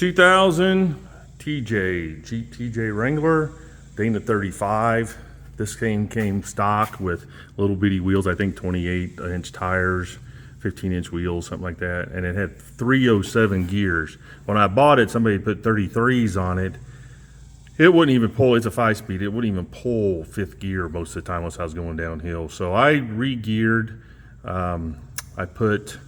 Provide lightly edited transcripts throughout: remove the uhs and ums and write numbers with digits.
2000 TJ, Jeep TJ Wrangler, Dana 35. This thing came stock with little bitty wheels, I think 28-inch tires, 15-inch wheels, something like that. And it had 307 gears. When I bought it, somebody put 33s on it. It wouldn't even pull, it's a 5-speed, it wouldn't even pull 5th gear most of the time unless I was going downhill. So I re-geared, I put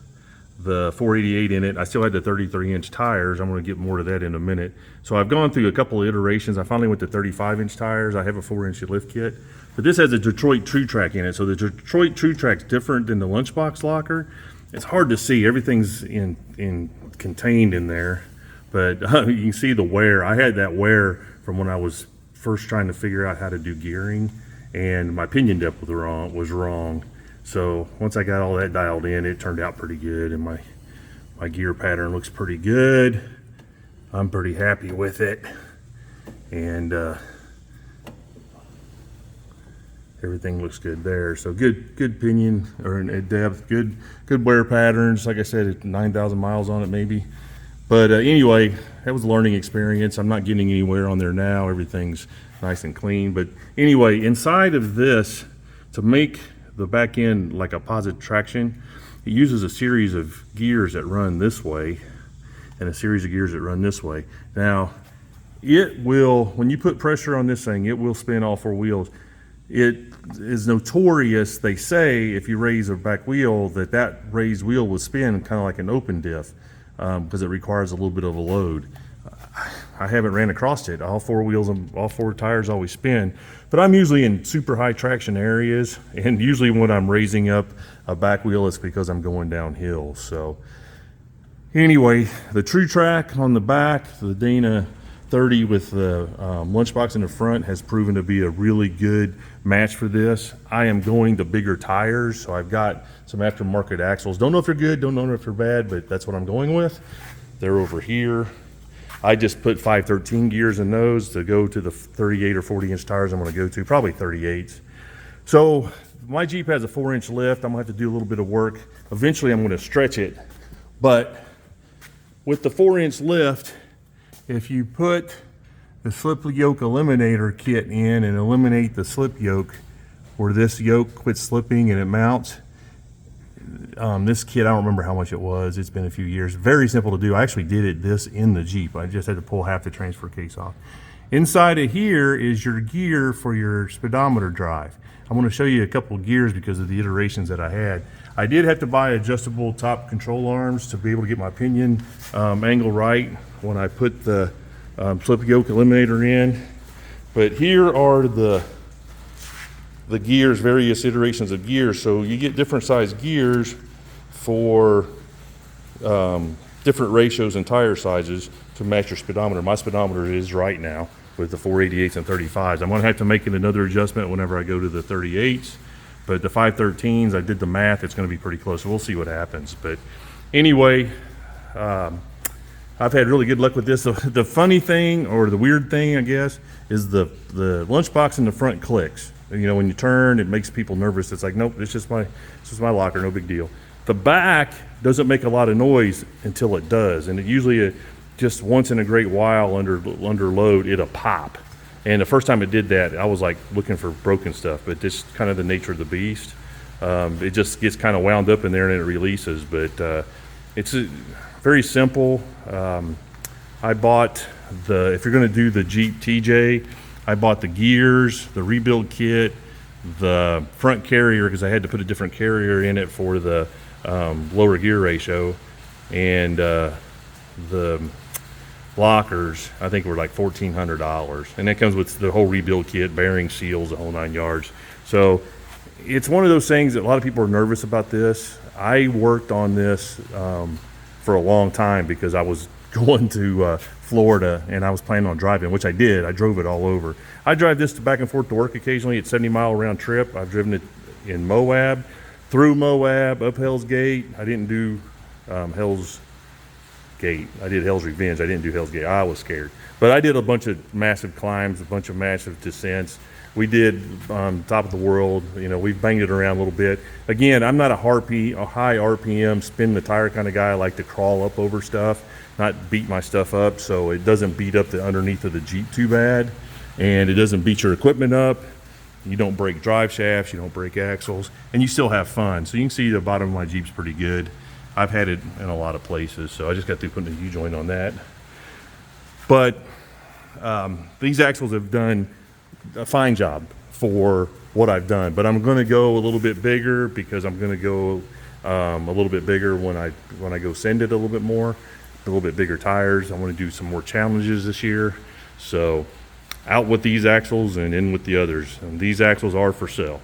the 488 in it. I still had the 33-inch tires. I'm going to get more to that in a minute. So I've gone through a couple of iterations. I finally went to 35-inch tires. I have a 4-inch lift kit. But this has a Detroit trac in it. So the Detroit trac's different than the lunchbox locker. It's hard to see. Everything's contained in there. But you can see the wear. I had that wear from when I was first trying to figure out how to do gearing. And my pinion depth was wrong. So once I got all that dialed in, it turned out pretty good, and my gear pattern looks pretty good. I'm pretty happy with it, and everything looks good there. So good pinion or depth, good wear patterns. Like I said, 9,000 miles on it maybe. But anyway, that was a learning experience. I'm not getting anywhere on there now. Everything's nice and clean. But anyway, inside of this, to make the back end like a positive traction, it uses a series of gears that run this way and a series of gears that run this way. Now it will, when you put pressure on this thing, it will spin all 4 wheels. It is notorious, they say, if you raise a back wheel, that raised wheel will spin kind of like an open diff, because it requires a little bit of a load. I haven't ran across it. All 4 wheels and all 4 tires always spin, but I'm usually in super high traction areas, and usually when I'm raising up a back wheel, it's because I'm going downhill. So anyway, the trac on the back, the Dana 30 with the lunchbox in the front, has proven to be a really good match for this. I am going to bigger tires, so I've got some aftermarket axles. Don't know if they're good, don't know if they're bad, but that's what I'm going with. They're over here. I just put 513 gears in those to go to the 38 or 40-inch tires I'm going to go to, probably 38s. So my Jeep has a 4-inch lift. I'm going to have to do a little bit of work. Eventually I'm going to stretch it. But with the 4-inch lift, if you put the slip yoke eliminator kit in and eliminate the slip yoke where this yoke quits slipping and it mounts, this kit, I don't remember how much it was. It's been a few years. Very simple to do. I actually did this in the Jeep. I just had to pull half the transfer case off. Inside of here is your gear for your speedometer drive. I'm going to show you a couple of gears because of the iterations that I had. I did have to buy adjustable top control arms to be able to get my pinion angle right when I put the slip yoke eliminator in. But here are the gears, various iterations of gears. So you get different size gears for different ratios and tire sizes to match your speedometer. My speedometer is right now with the 488s and 35s. I'm going to have to make another adjustment whenever I go to the 38s, but the 513s, I did the math, it's going to be pretty close, so we'll see what happens. But anyway, I've had really good luck with this. The funny thing, or the weird thing, I guess, is the lunchbox in the front clicks. You know, when you turn, it makes people nervous. It's like, nope, it's just my locker, no big deal. The back doesn't make a lot of noise until it does, and it usually just once in a great while under load, it'll pop. And the first time it did that, I was like looking for broken stuff, but this kind of the nature of the beast. It just gets kind of wound up in there and it releases, but it's very simple. I bought if you're going to do the Jeep TJ, I bought the gears, the rebuild kit, the front carrier, because I had to put a different carrier in it for the lower gear ratio, and the lockers, I think, were like $1,400, and that comes with the whole rebuild kit, bearing seals, the whole 9 yards. So it's one of those things that a lot of people are nervous about this. I worked on this for a long time because I was going to Florida and I was planning on driving, which I did. I drove it all over. I drive this back and forth to work occasionally. It's 70-mile round trip. I've driven it in Moab, through Moab, up Hell's Gate. I didn't do Hell's Gate. I did Hell's Revenge. I didn't do Hell's Gate. I was scared. But I did a bunch of massive climbs, a bunch of massive descents. We did top of the world. You know, we banged it around a little bit. Again, I'm not a high RPM, spin the tire kind of guy. I like to crawl up over stuff. not beat my stuff up, so it doesn't beat up the underneath of the Jeep too bad, and it doesn't beat your equipment up. You don't break drive shafts, you don't break axles, and you still have fun. So you can see the bottom of my Jeep's pretty good. I've had it in a lot of places, so I just got through putting a U-joint on that. But these axles have done a fine job for what I've done, but I'm going to go a little bit bigger because I'm going to go a little bit bigger when I go send it a little bit more, a little bit bigger tires. I want to do some more challenges this year. So out with these axles and in with the others. And these axles are for sale.